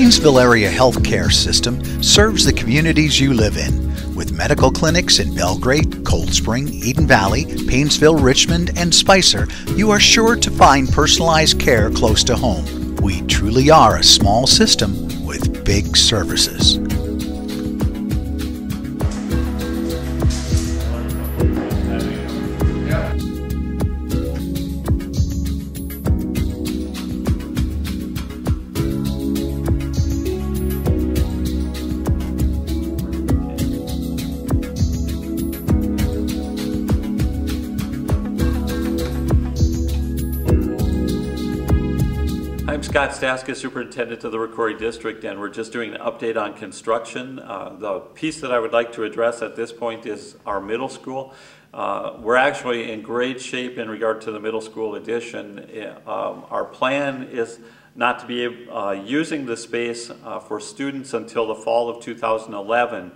Paynesville area healthcare system serves the communities you live in. With medical clinics in Belgrade, Cold Spring, Eden Valley, Paynesville, Richmond, and Spicer, you are sure to find personalized care close to home. We truly are a small system with big services. I'm Scott Staska, Superintendent of the ROCORI District, and we're just doing an update on construction. The piece that I would like to address at this point is our middle school. We're actually in great shape in regard to the middle school addition. Our plan is not to be using the space for students until the fall of 2011.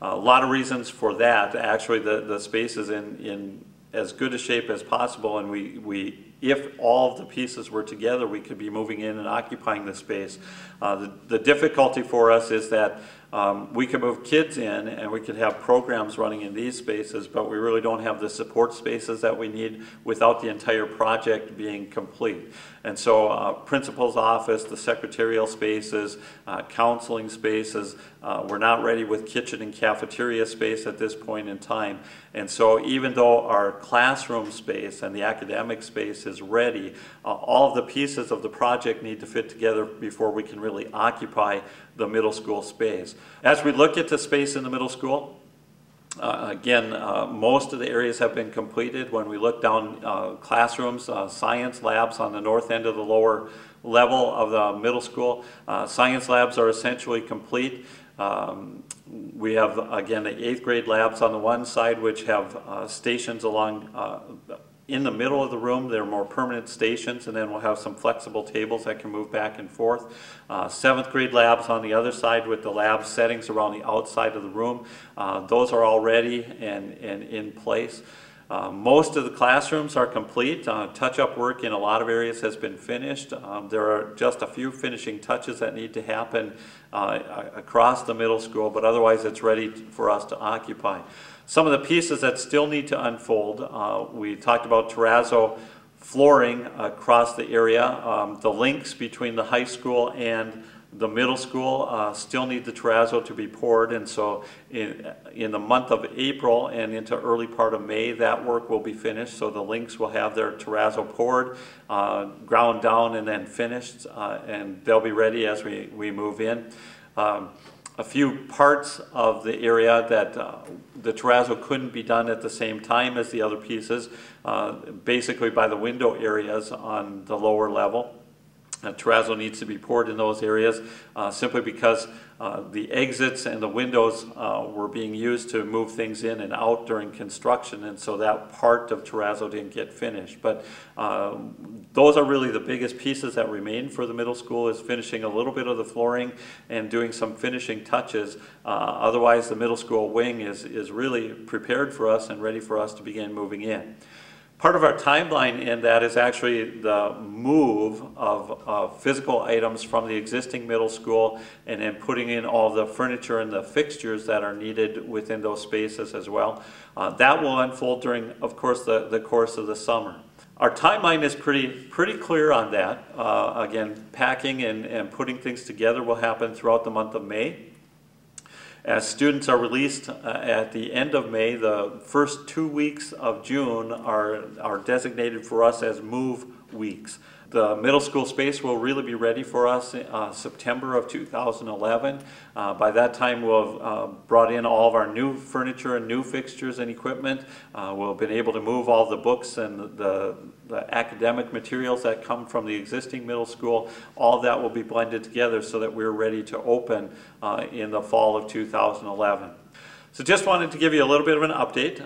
A lot of reasons for that. Actually, the space is in as good a shape as possible, and if all of the pieces were together, we could be moving in and occupying the space. The difficulty for us is that we can move kids in and we could have programs running in these spaces, but we really don't have the support spaces that we need without the entire project being complete. And so principal's office, the secretarial spaces, counseling spaces, we're not ready with kitchen and cafeteria space at this point in time. And so even though our classroom space and the academic space is ready, all of the pieces of the project need to fit together before we can really occupy the middle school space. As we look at the space in the middle school, again, most of the areas have been completed. When we look down classrooms, science labs on the north end of the lower level of the middle school, science labs are essentially complete. We have, again, the 8th grade labs on the one side, which have stations along in the middle of the room. They're more permanent stations, and then we'll have some flexible tables that can move back and forth. 7th grade labs on the other side with the lab settings around the outside of the room. Those are all ready and in place. Most of the classrooms are complete. Touch-up work in a lot of areas has been finished. There are just a few finishing touches that need to happen across the middle school, but otherwise it's ready for us to occupy. Some of the pieces that still need to unfold, we talked about terrazzo flooring across the area. The links between the high school and the middle school still need the terrazzo to be poured, and so in the month of April and into early part of May, that work will be finished. So the links will have their terrazzo poured, ground down, and then finished, and they'll be ready as we move in. A few parts of the area that the terrazzo couldn't be done at the same time as the other pieces, basically by the window areas on the lower level. Terrazzo needs to be poured in those areas simply because the exits and the windows were being used to move things in and out during construction, and so that part of terrazzo didn't get finished. But those are really the biggest pieces that remain for the middle school, is finishing a little bit of the flooring and doing some finishing touches. Otherwise, the middle school wing is really prepared for us and ready for us to begin moving in. Part of our timeline in that is actually the move of physical items from the existing middle school and then putting in all the furniture and the fixtures that are needed within those spaces as well. That will unfold during, of course, the course of the summer. Our timeline is pretty clear on that. Again, packing and putting things together will happen throughout the month of May. As students are released at the end of May, the first 2 weeks of June are designated for us as move weeks. The middle school space will really be ready for us September of 2011. By that time, we'll have brought in all of our new furniture and new fixtures and equipment. We'll have been able to move all the books and the academic materials that come from the existing middle school. All of that will be blended together so that we're ready to open in the fall of 2011. So just wanted to give you a little bit of an update.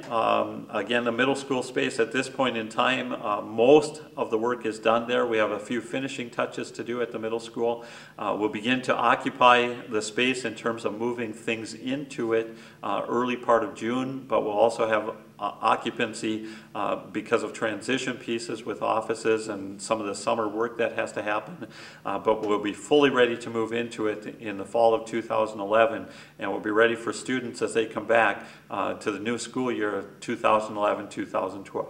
Again, the middle school space at this point in time, most of the work is done there. We have a few finishing touches to do at the middle school. We'll begin to occupy the space in terms of moving things into it early part of June, but we'll also have occupancy because of transition pieces with offices and some of the summer work that has to happen. But we'll be fully ready to move into it in the fall of 2011, and we'll be ready for students as they come back to the new school year of 2011-2012.